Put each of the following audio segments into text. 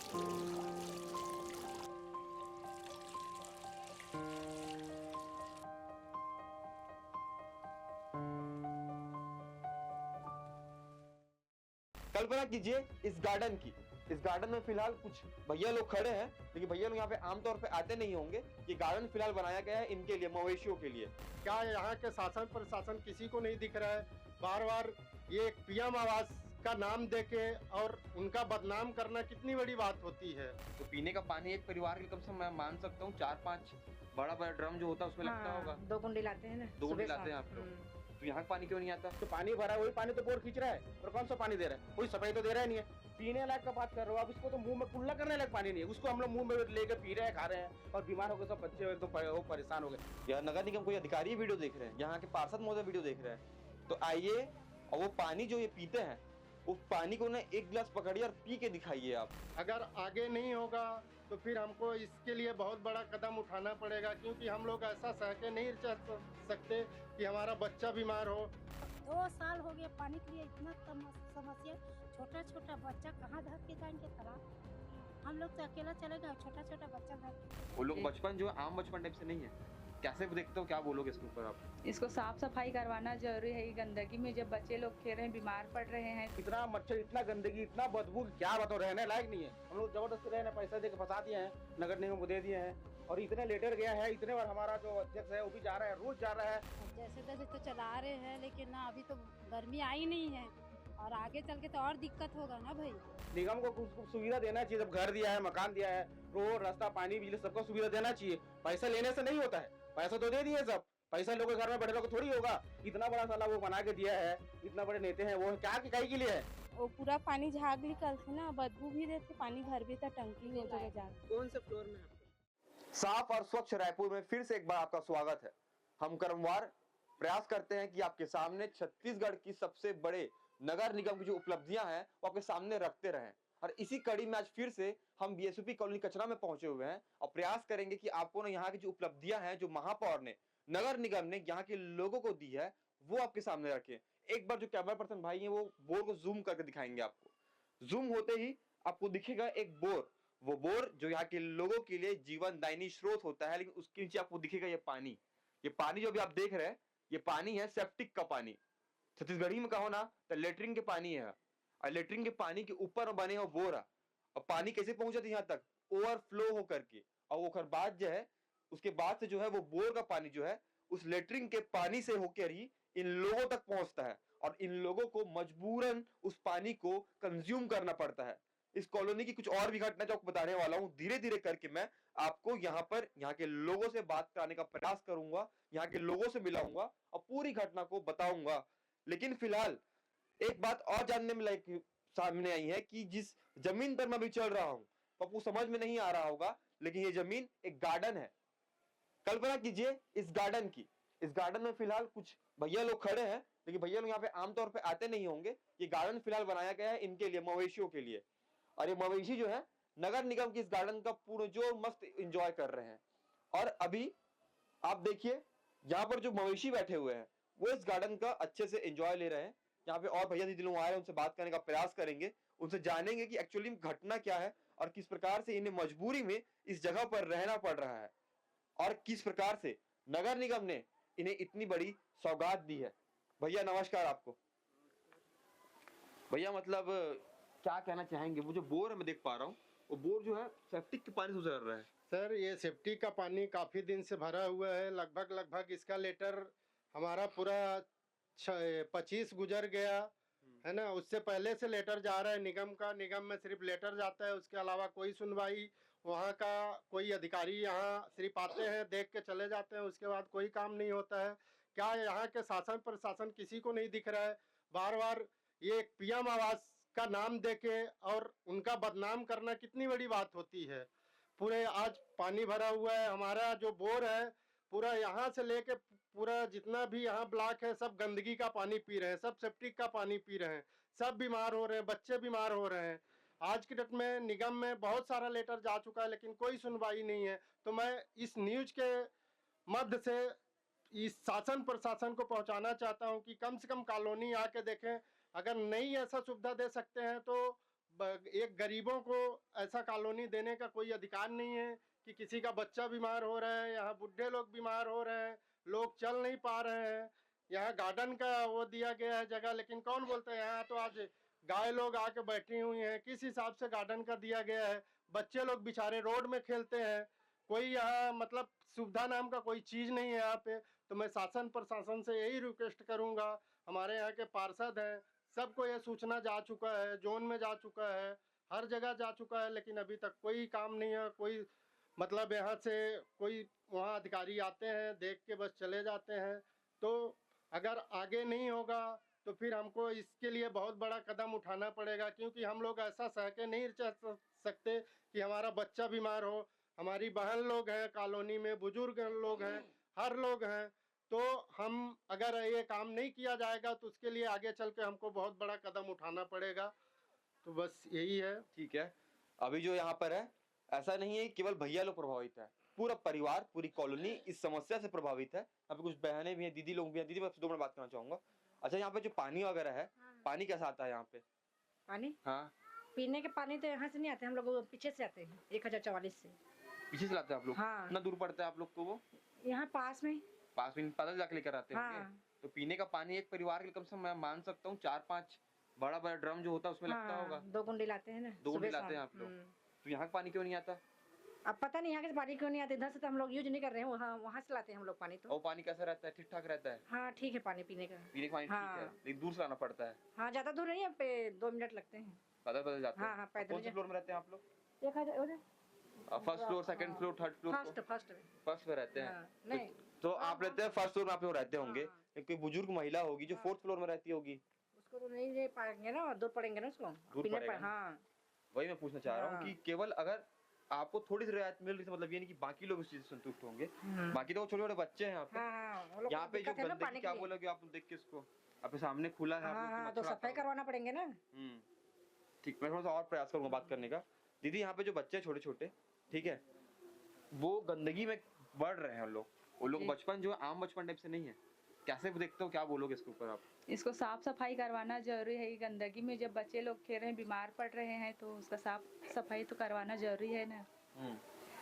कल्पना कीजिए इस गार्डन में फिलहाल कुछ भैया लोग खड़े हैं, लेकिन भैया लोग यहाँ पे आमतौर पे आते नहीं होंगे। ये गार्डन फिलहाल बनाया गया है इनके लिए, मवेशियों के लिए। क्या यहाँ के शासन प्रशासन किसी को नहीं दिख रहा है? बार बार ये पीएम आवास का नाम देके और उनका बदनाम करना कितनी बड़ी बात होती है। तो पीने का पानी एक परिवार के लिए कम से कम मैं मान सकता हूँ 4-5 बड़ा बड़ा ड्रम जो होता है उसमें लगता होगा। 2 कुंडी लाते हैं ना, 2 कुंडी सुबह लाते हैं शाम। आप लोग। तो यहाँ का पानी क्यों नहीं आता? तो पानी भरा है, वही पानी तो बोर खींच रहा है, और कौन सा पानी दे रहा है? कोई सफाई तो दे रहा ही नहीं है। पीने लायक का बात कर रहे हो आप, इसको तो मुंह में कुल्ला करने लायक पानी नहीं है, उसको हम लोग मुंह में लेकर पी रहे हैं, खा रहे हैं, और बीमार हो गए सब बच्चे एकदम वो परेशान हो गए। या नगर निगम कोई अधिकारी वीडियो देख रहे हैं, यहाँ के पार्षद महोदय वीडियो देख रहे हैं, तो आइए और वो पानी जो ये पीते हैं उस पानी को ना एक गिलास पकड़िए और पी के दिखाइए आप। अगर आगे नहीं होगा तो फिर हमको इसके लिए बहुत बड़ा कदम उठाना पड़ेगा, क्योंकि हम लोग ऐसा सह के नहीं रह सकते कि हमारा बच्चा बीमार हो। 2 साल हो गया पानी के लिए इतना समस्या। छोटा छोटा बच्चा कहाँ धर के जाएंगे तालाब? हम लोग तो अकेला चले गए, छोटा छोटा बच्चा धर। वो लोग बचपन जो आम बचपन टाइप से नहीं है, कैसे देखते हो, क्या बोलोगे इसके ऊपर आप? इसको साफ सफाई करवाना जरूरी है। गंदगी में जब बच्चे लोग खेल रहे हैं, बीमार पड़ रहे हैं। इतना मच्छर, इतना गंदगी, इतना बदबू, क्या बताओ, रहने लायक नहीं है। हम लोग जबरदस्ती रहने पैसा दे के फंसा दिए हैं, नगर निगम को दे दिए हैं, और इतने लेटर गया है, इतने बार हमारा जो अध्यक्ष है वो भी जा रहा है, रोज जा रहा है। जैसे तैसे तो चला रहे हैं, लेकिन ना अभी तो गर्मी आई नहीं है, और आगे चल के तो और दिक्कत होगा ना भाई। निगम को कुछ सुविधा देना चाहिए। जब घर दिया है, मकान दिया है, रोड रास्ता पानी बिजली सबको सुविधा देना चाहिए। पैसा लेने से नहीं होता है, पैसा तो दे दिए सब, पैसा लोगों के घर में बैठे लोग थोड़ी होगा। इतना बड़ा साला वो बना के दिया है, इतना बड़े नेता हैं वो, क्या की के लिए है? वो पूरा पानी झाग निकलते ना, बदबू भी देते, पानी घर भी था, टंकी हो जगह जा। कौन से फ्लोर में? साफ और स्वच्छ रायपुर में फिर से एक बार आपका स्वागत है। हम क्रमवार प्रयास करते हैं कि आपके सामने छत्तीसगढ़ की सबसे बड़े नगर निगम की जो उपलब्धियां हैं वो आपके सामने रखते रहें। और इसी कड़ी में आज फिर से हम बीएसपी कॉलोनी कचरा में पहुंचे हुए हैं और प्रयास करेंगे कि आपको ना यहाँ की जो उपलब्धियां हैं, जो महापौर ने, नगर निगम ने यहाँ के लोगों को दी है, वो आपके सामने रखें। एक बार जो कैमरा पर्सन भाई है वो बोर को जूम करके दिखाएंगे आपको। जूम होते ही आपको दिखेगा एक बोर, वो बोर जो यहाँ के लोगों के लिए जीवनदायिनी स्रोत होता है, लेकिन उसके नीचे आपको दिखेगा ये पानी। ये पानी जो अभी आप देख रहे हैं, ये पानी है सेप्टिक का पानी। छत्तीसगढ़ी में कहो ना तो लेटरिन के पानी है, और लेटरिन के पानी के ऊपर बने हो बोर है। और पानी कैसे पहुंचा था यहाँ तक? ओवरफ्लो होकर के, और ओकर बाद जो है उसके बाद से जो है वो बोर का पानी जो है उस लेटरिन के पानी से होकर ही इन लोगों तक पहुंचता है, और इन लोगों को मजबूरन उस पानी को कंज्यूम करना पड़ता है। इस कॉलोनी की कुछ और भी घटना जो आपको बताने वाला हूं, धीरे धीरे करके मैं आपको यहाँ के लोगों से बात कराने का प्रयास करूंगा, यहाँ के लोगों से मिलाऊंगा और पूरी घटना को बताऊंगा। लेकिन फिलहाल एक बात और जानने में लायक सामने आई है कि जिस जमीन पर मैं अभी चल रहा हूं, आपको समझ में नहीं आ रहा होगा, लेकिन ये जमीन एक गार्डन है। कल्पना कीजिए इस गार्डन में फिलहाल कुछ भैया लोग खड़े हैं, लेकिन भैया लोग यहाँ पे आमतौर पे आते नहीं होंगे। ये गार्डन फिलहाल बनाया गया है इनके लिए, मवेशियों के लिए। और ये मवेशी जो है नगर निगम की इस गार्डन का पूरा जो मस्त एंजॉय कर रहे हैं। और अभी आप देखिए यहाँ पर जो मवेशी बैठे हुए हैं वो इस गार्डन का अच्छे से एंजॉय ले रहे हैं। यहाँ पे और भैया दीदी लोग आए हैं, उनसे बात करने का प्रयास करेंगे, उनसे जानेंगे कि एक्चुअली घटना क्या है और किस प्रकार से इन्हें मजबूरी में इस जगह पर रहना पड़ रहा है, और किस प्रकार से नगर निगम ने इन्हें इतनी बड़ी सौगात दी है। भैया नमस्कार आपको। भैया मतलब क्या कहना चाहेंगे? वो जो बोर है मैं देख पा रहा हूँ, वो बोर जो है सेप्टिक के पानी से गुजर रहा है। सर ये सेप्टिक का पानी काफी दिन से भरा हुआ है, लगभग इसका लेटर हमारा पूरा 25 गुजर गया है ना। उससे पहले से लेटर जा रहा है निगम का, निगम में सिर्फ लेटर जाता है, उसके अलावा कोई सुनवाई वहाँ का कोई अधिकारी यहाँ सिर्फ आते हैं, देख के चले जाते हैं, उसके बाद कोई काम नहीं होता है। क्या यहाँ के शासन प्रशासन किसी को नहीं दिख रहा है? बार बार ये पीएम आवास का नाम देके और उनका बदनाम करना कितनी बड़ी बात होती है। पूरे आज पानी भरा हुआ है, हमारा जो बोर है पूरा यहाँ से लेके पूरा जितना भी यहाँ ब्लॉक है सब गंदगी का पानी पी रहे हैं, सब सेप्टिक का पानी पी रहे हैं, सब बीमार हो रहे हैं, बच्चे बीमार हो रहे हैं। आज की डेट में निगम में बहुत सारा लेटर जा चुका है, लेकिन कोई सुनवाई नहीं है। तो मैं इस न्यूज के मध्य से इस शासन प्रशासन को पहुंचाना चाहता हूं कि कम से कम कॉलोनी आके देखें, अगर नहीं ऐसा सुविधा दे सकते हैं तो एक गरीबों को ऐसा कॉलोनी देने का कोई अधिकार नहीं है कि किसी का बच्चा बीमार हो रहा है, यहाँ बुढ़े लोग बीमार हो रहे हैं, लोग चल नहीं पा रहे हैं। यहाँ गार्डन का वो दिया गया है जगह, लेकिन कौन बोलता है, यहाँ तो आज गाय लोग आके बैठी हुई हैं, किस हिसाब से गार्डन का दिया गया है। बच्चे लोग बेचारे रोड में खेलते हैं, कोई यहाँ मतलब सुविधा नाम का कोई चीज नहीं है यहाँ पे। तो मैं शासन प्रशासन से यही रिक्वेस्ट करूंगा, हमारे यहाँ के पार्षद हैं, सबको यह सूचना जा चुका है, जोन में जा चुका है, हर जगह जा चुका है, लेकिन अभी तक कोई काम नहीं है। कोई मतलब यहाँ से कोई वहाँ अधिकारी आते हैं, देख के बस चले जाते हैं। तो अगर आगे नहीं होगा तो फिर हमको इसके लिए बहुत बड़ा कदम उठाना पड़ेगा, क्योंकि हम लोग ऐसा सह के नहीं रह सकते कि हमारा बच्चा बीमार हो। हमारी बहन लोग हैं कॉलोनी में, बुजुर्ग लोग हैं, हर लोग हैं। तो हम अगर ये काम नहीं किया जाएगा तो उसके लिए आगे चल के हमको बहुत बड़ा कदम उठाना पड़ेगा। तो बस यही है। ठीक है, अभी जो यहाँ पर है ऐसा नहीं है केवल भैया लोग प्रभावित है, पूरा परिवार, पूरी कॉलोनी इस समस्या से प्रभावित है। यहाँ पे कुछ बहनें भी हैं, दीदी लोग भी हैं। दीदी मैं 2 मिनट बात करना चाहूंगा। अच्छा, यहाँ पे जो पानी वगैरह है, पानी कैसा आता है यहाँ पे? पानी हाँ, पीने के पानी तो यहाँ से नहीं आते, हम लोग पीछे से आते हैं 1044 से। पीछे से लाते हैं आप लोग? हाँ। कितना दूर पड़ता है आप लोग को वो? यहाँ पास में। पास में पैदल जाके लेकर आते होंगे? हाँ। तो पीने का पानी एक परिवार के लिए कम से कम मैं मान सकता हूँ 4-5 बड़ा बड़ा ड्रम जो होता है उसमें लगता होगा। 2 गुंडी लाते हैं ना, 2 गुंडी सुबह लाते हैं शाम। आप लोग। तो यहाँ का पानी क्यों नहीं आता? अब पता नहीं यहाँ के पानी क्यों नहीं आते, इधर से तो हम लोग यूज नहीं कर रहे हैं, वहाँ से लाते हैं हम लोग पानी। तो वो पानी कैसा रहता है? ठीक ठाक रहता है? हाँ ठीक है, पानी पीने का। पीने का पानी ठीक है, हाँ। लेकिन दूर से लाना पड़ता है। हाँ ज्यादा दूर नहीं है, पे 2 मिनट लगते हैं। पैदल पैदल जाते हैं? हाँ, पैदल कौन से जा- फ्लोर में रहते हैं आप लोग? 1000 first floor, second floor, third floor? First first पे रहते हैं। हाँ, नहीं तो आप रहते हैं फर्स्ट फ्लोर में, आप लोग रहते होंगे। हाँ। एक कोई बुजुर्ग महिला होगी जो 4th फ्लोर में रहती होगी, उसको तो नहीं ले पाएंगे ना, दूर पड़ेंगे ना उसको। दूर पीने पड़ेगा पर ना। हाँ। वही मैं पूछना चाह रहा हूँ हाँ। कि केवल अगर आपको थोड़ी सी रियायत मिल रही है, मतलब ये नहीं कि बाकी लोग इस चीज से संतुष्ट होंगे। बाकी तो छोटे छोटे बच्चे हैं यहाँ पे। हाँ, वो लोग यहाँ को पे जो दिक्कत है ना गंदगी, पानी क्या के लिए। बोलोगे आप देख के इसको? आपके सामने खुला है, आप लोग की हाँ, तो मच्छर आता सफाई होगा। करवाना पड़ेंगे ना। ठीक, मैं थोड़ा सा और प्रयास करूंगा बात करने का। दीदी, यहाँ पे जो बच्चे छोटे छोटे, ठीक है, वो गंदगी में बढ़ रहे हैं लोग, वो लोग जी। बचपन जो है आम बचपन टाइप से नहीं है, कैसे देखते हो, क्या बोलोगे इसके ऊपर आप? इसको साफ सफाई करवाना जरूरी है। गंदगी में जब बच्चे लोग खेल रहे हैं, बीमार पड़ रहे हैं, तो उसका साफ सफाई तो करवाना जरूरी है ना।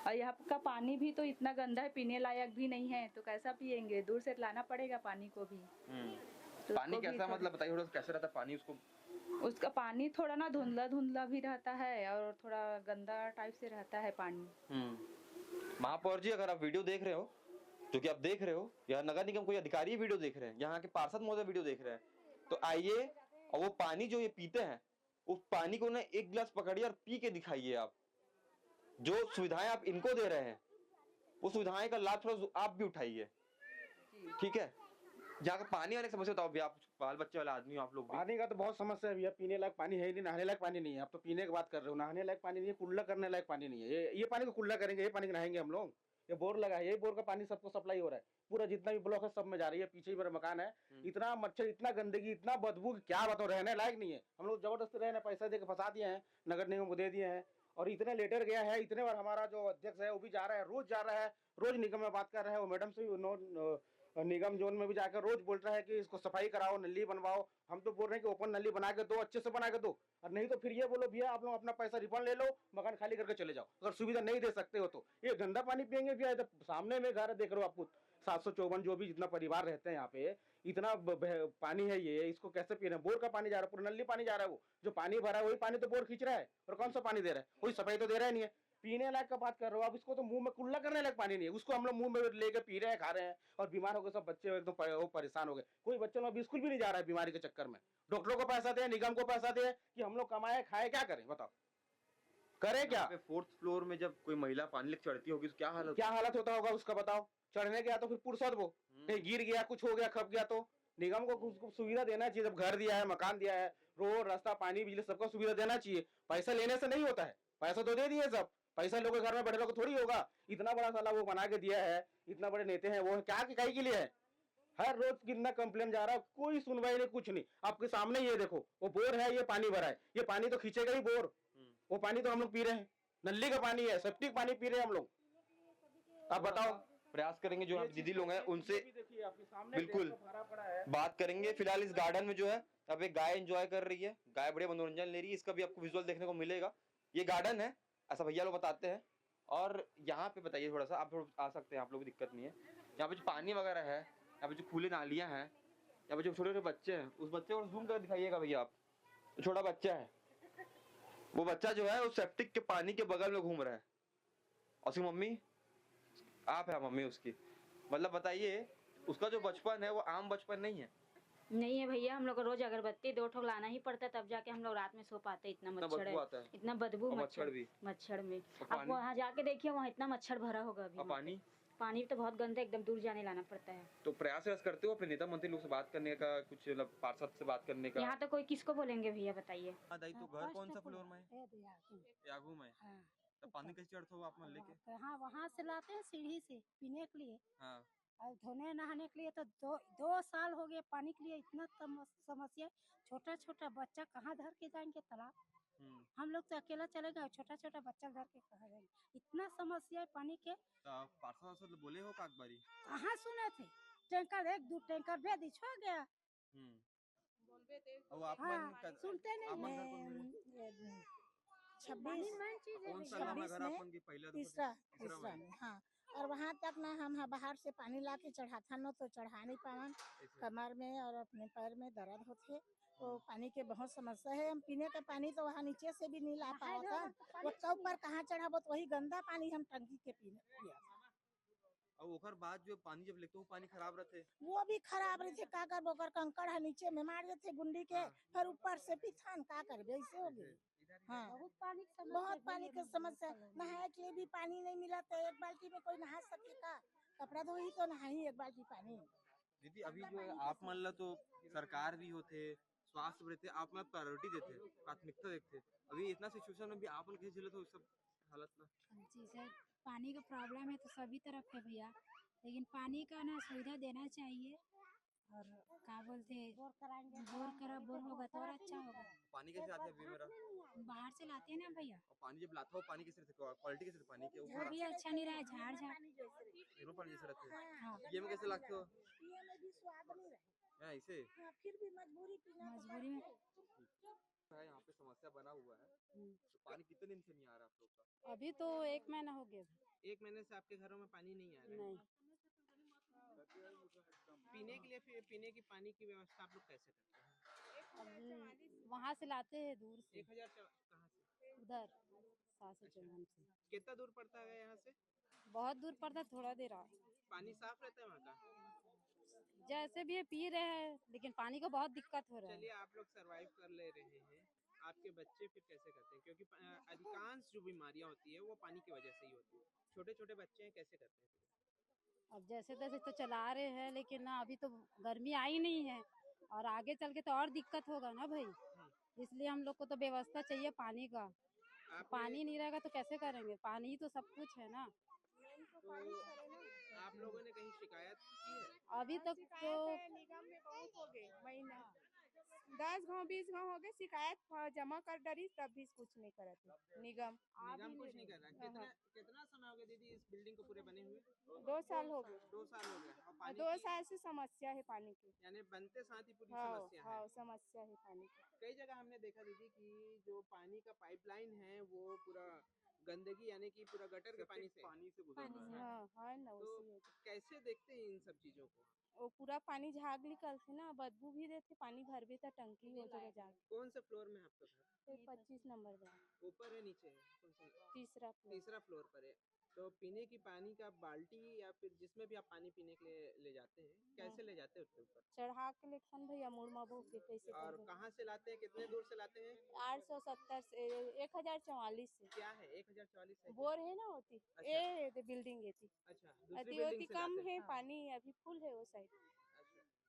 और यहाँ का पानी भी तो इतना गंदा है, पीने लायक भी नहीं है, तो कैसा पियेंगे? दूर से लाना पड़ेगा पानी को भी। तो पानी उसको भी कैसा, थोड़ा- मतलब बताइए थोड़ा सा, कैसा रहता है पानी? उसको उसका पानी थोड़ा ना धुंधला धुंधला भी रहता है और थोड़ा गंदा टाइप से रहता है पानी। महापौर जी, अगर आप वीडियो देख रहे हो, जो कि आप देख रहे हो, या नगर निगम कोई अधिकारी वीडियो देख रहे हैं, यहाँ के पार्षद महोदय वीडियो देख रहे हैं, तो आइए और वो पानी जो ये पीते हैं, उस पानी को ना एक गिलास पकड़िए और पी के दिखाइए। आप जो सुविधाएं आप इनको दे रहे हैं, वो सुविधाएं का लाभ थोड़ा आप भी उठाइए, ठीक है? जहाँ का पानी आने की समस्या बताओ भैया, आप बाल बच्चे वाले आदमी हो आप लोग भी। पानी का तो बहुत समस्या है भैया, पीने लायक पानी है ही नहीं, नहाने लायक पानी नहीं है। आप तो पीने की बात कर रहे हो, नहाने लायक पानी नहीं है, कुल्ला करने लायक पानी नहीं है। ये पानी को कुल्ला करेंगे, ये पानी नहाएंगे हम लोग? ये बोर लगा है, यही बोर का पानी सबको सप्लाई हो रहा है, पूरा जितना भी ब्लॉक है सब में जा रही है। पीछे ही मेरा मकान है, इतना मच्छर, इतना गंदगी, इतना बदबू, क्या बताओ, रहने लायक नहीं है। हम लोग जबरदस्ती रहने पैसा दे के फंसा दिए हैं, नगर निगम को दे दिए हैं, और इतने लेटर गया है। इतने बार हमारा जो अध्यक्ष है वो भी जा रहा है, रोज जा रहा है, रोज निगम में बात कर रहा है, वो मैडम से निगम जोन में भी जाकर रोज बोल रहा है कि इसको सफाई कराओ, नली बनवाओ। हम तो बोल रहे हैं कि ओपन नली बना के दो, अच्छे से बना के दो, और नहीं तो फिर ये बोलो भैया आप लोग अपना पैसा रिफंड ले लो, मकान खाली करके चले जाओ। अगर सुविधा नहीं दे सकते हो तो ये गंदा पानी पियेंगे भैया। इधर सामने में घर है, देख रहे हो आपको, 754 जो भी जितना परिवार रहते हैं यहाँ पे, इतना पानी है ये, इसको कैसे पी रहे हैं? बोर का पानी जा रहा है, पूरा नली पानी जा रहा है। वो जो पानी भरा है वही पानी तो बोर खींच रहा है, और कौन सा पानी दे रहा है? कोई सफाई तो दे रहा ही नहीं है। पीने लायक का बात कर रहे हो आप, इसको तो मुंह में कुल्ला करने लायक पानी नहीं है, उसको हम लोग मुंह में लेके पी रहे हैं, खा रहे हैं, और बीमार हो गए सब बच्चे, एकदम वो परेशान हो गए। कोई बच्चे लोग स्कूल भी नहीं जा रहा है बीमारी के चक्कर में। डॉक्टरों को पैसा दे, निगम को पैसा दे, कि हम लोग कमाए खाए, क्या करें बताओ, करें क्या? 4th फ्लोर में जब कोई महिला पानी लेकर चढ़ती होगी तो क्या हालत होता होगा उसका बताओ? चढ़ने गया तो फिर पुरसत वो कहीं गिर गया, कुछ हो गया, खप गया, तो निगम को कुछ सुविधा देना चाहिए। जब घर दिया है, मकान दिया है, रोड रास्ता पानी बिजली सबका सुविधा देना चाहिए। पैसा लेने से नहीं होता है, पैसा तो दे दिए सब, पैसा लोगों के घर में बैठे लोग थोड़ी होगा। इतना बड़ा साला वो बना के दिया है, इतना बड़े नेता हैं वो, क्या कहीं के लिए है? हर रोज कितना कंप्लेन जा रहा है, कोई सुनवाई नहीं, कुछ नहीं। आपके सामने ये देखो, वो बोर है, ये पानी भरा है, ये पानी तो खींचेगा ही बोर, वो पानी तो हम लोग पी रहे हैं, नली का पानी है, सेप्टिक पानी पी रहे हैं हम लोग। आप बताओ, प्रयास करेंगे जो ये यहाँ चीज़ दीदी तो लोग हैं ये उनसे चीज़ें भी देखिए आपके सामने बिल्कुल देखो भरा पड़ा है। बात करेंगे। फिलहाल इस गार्डन में जो है अब एक गाय एंजॉय कर रही है, गाय बढ़िया मनोरंजन ले रही है, इसका भी आपको विजुअल देखने को मिलेगा। ये गार्डन है, ऐसा भैया लोग बताते हैं। और यहाँ पे बताइए थोड़ा सा, आप थोड़ा आ सकते हैं, आप लोग को दिक्कत नहीं है। यहाँ पे जो पानी वगैरह है, यहाँ पे जो खुले नालियाँ हैं, यहाँ पे जो छोटे छोटे बच्चे हैं, उस बच्चे को जूम कर दिखाइएगा भैया आप। छोटा बच्चा है, वो बच्चा जो है उस सेप्टिक के पानी के बगल में घूम रहा है, और उसकी मम्मी आप है, मम्मी उसकी। मतलब बताइए, उसका जो बचपन है वो आम बचपन नहीं है। नहीं है भैया, हम लोग को रोज अगरबत्ती 2 ठो लाना ही पड़ता है, तब जाके हम लोग रात में सो पाते। इतना इतना मच्छर बदबू है, आता है इतना बदबू और मच्छर भी। मच्छर में और आप पानी? वहाँ जाके देखिए, वहाँ इतना मच्छर भरा होगा अभी। और वहाँ पानी? पे पानी तो बहुत गंदा, एकदम दूर जाने लाना पड़ता है। तो प्रयास करते हो अपने नेता मंत्री लोग से बात करने का, कुछ मतलब पार्षद से बात करने का? यहाँ तो कोई किसको बोलेंगे भैया, बताइए। हाँ दाई, तो घर कौन सा फ्लोर में है? हाँ यागू में। तो पानी कैसे चढ़ते हो आप मन लेके? हाँ, वहाँ से लाते हैं सीढ़ी से पीने के लिए, हाँ। और धोने नहाने के लिए। तो दो साल हो गए पानी के लिए, इतना समस्या। छोटा छोटा बच्चा कहाँ धर के जाएंगे तालाब? हम लोग तो अकेला चले गए, छोटा छोटा बच्चा धर के कहाँ जाएंगे? इतना समस्या है पानी के। तो आप पार्षद से बोले हो काक बारी? कहाँ सुने थे? टैंकर 1-2 टैंकर भेज दी, छो गया। अब आप हाँ, मन कर, सुनते आप मन नहीं घर कौन मिले? 26 कौन सा नाम है घर आप मन की? पहला तीसरा तीसरा में। में, हाँ। और वहाँ तक ना हम बाहर से पानी ला के चढ़ाता न तो चढ़ा नहीं पावन, कमर में और अपने पैर में दर्द होते। तो पानी के बहुत समस्या है। हम पीने का पानी तो वहाँ नीचे से भी नहीं ला पाता, वो चौक पर कहाँ चढ़ाबो, तो वही गंदा पानी हम टंकी के पिया। और ओकर बाद जो पानी जब लेते हो पानी खराब रहते? वो भी खराब रहे थे, का कर बोकर कंकड़ है नीचे में मार देते गुंडी के, फिर ऊपर से पिछान का कर ऐसे हो गई। हाँ, बहुत पानी की समस्या। नहाए के लिए भी पानी नहीं मिला, तो एक बाल्टी में कोई नहा सकेगा? कपड़ा धोई तो नहाई एक बाल्टी पानी। दीदी अभी जो है आप मान लो तो सरकार भी होते, स्वास्थ्य भी रहते, आप मतलब प्रायोरिटी देते, प्राथमिकता देखते, अभी इतना सिचुएशन में भी आप लोग कैसे झेले तो सब हालत में? जी सर, पानी का प्रॉब्लम है तो सभी तरफ है भैया, लेकिन पानी का ना सुविधा देना चाहिए। और क्या बोलते हैं, बोर होगा तो और अच्छा होगा। पानी कैसे आते हैं अभी मेरा? बाहर से लाते हैं ना भैया। और पानी जब लाता हो पानी कैसे रहते, क्वालिटी कैसे रहती पानी के वो ऊपर? भी अच्छा नहीं रहा, झाड़ दोनों पानी जैसे रहते हैं। हाँ। ये में कैसे लगते हो? पिए में भी स्वाद नहीं रहे। हाँ, ऐसे हाँ, फिर भी मजबूरी पीना मजबूरी में। है, यहाँ पे समस्या बना हुआ है। तो पानी कितने दिन से नहीं आ रहा आप लोग का? अभी तो 1 महीना हो गया। 1 महीने से आपके घरों में पानी नहीं आ रहा है? नहीं, पीने के लिए फिर पीने की पानी की व्यवस्था आप लोग कैसे करते हैं? अब वहाँ से लाते हैं दूर से, 1000 कहाँ से? उधर सासू चौहान से। कितना दूर पड़ता है यहाँ से? बहुत दूर पड़ता, थोड़ा देर आओ। पानी साफ रहता है वहाँ का? जैसे भी ये पी रहे हैं, लेकिन पानी का बहुत दिक्कत हो रहा है। चलिए आप लोग सरवाइव कर ले रहे हैं, आपके बच्चे फिर कैसे करते हैं? क्योंकि अधिकांश जो बीमारियाँ होती है वो पानी की वजह से ही होती है। छोटे छोटे बच्चे हैं, कैसे करते हैं? अब जैसे तैसे तो चला रहे हैं, लेकिन ना अभी तो गर्मी आई नहीं है, और आगे चल के तो और दिक्कत होगा ना भाई। इसलिए हम लोग को तो व्यवस्था चाहिए पानी का। पानी नहीं रहेगा तो कैसे करेंगे? पानी ही तो सब कुछ है ना। तो आप लोगों ने कहीं शिकायत की है? अभी तक तो निगम में बहुत हो गए, महीना 10 गाँव 20 गाँव हो गए शिकायत जमा कर डरी, तब भी कुछ नहीं करे थे निगम। निगम कुछ नहीं कर रहा। कितना समय हो गया दीदी इस बिल्डिंग को पूरे बने हुए? 2 साल हो गए। 2 साल हो गए। और पानी 2 साल से समस्या है पानी की। यानी बनते साथ ही पूरी हाँ, समस्या है। हाँ, समस्या है पानी की। कई जगह हमने देखा दीदी कि जो पानी का पाइपलाइन है वो पूरा गंदगी यानी कि पूरा गटर के पानी से गुजर रहा है। हाँ, हाँ ना, तो उसी है। कैसे देखते हैं इन सब चीजों को? वो पूरा पानी झाग निकलते ना, बदबू भी देते, पानी भर भी था टंकी हो जगह जाके। कौन से फ्लोर में है आपका घर? 25 नंबर में, ऊपर है नीचे है? कौन सा? तीसरा फ्लोर। तीसरा फ्लोर पर है। तो पीने की पानी का बाल्टी या फिर जिसमें भी आप पानी पीने के लिए ले जाते हैं, कैसे ले जाते हैं उसके ऊपर? चढ़ा के लेखन भैया, मुड़मा बहू के कैसे और कहाँ से लाते हैं, कितने दूर से लाते हैं? 870 से 1044 से। क्या है 1044 है? बोर है ना होती, अच्छा। ये बिल्डिंग है थी। अच्छा, दूसरी अति बिल्डिंग से कम लाते है हैं। पानी, अभी फुल है वो साइड।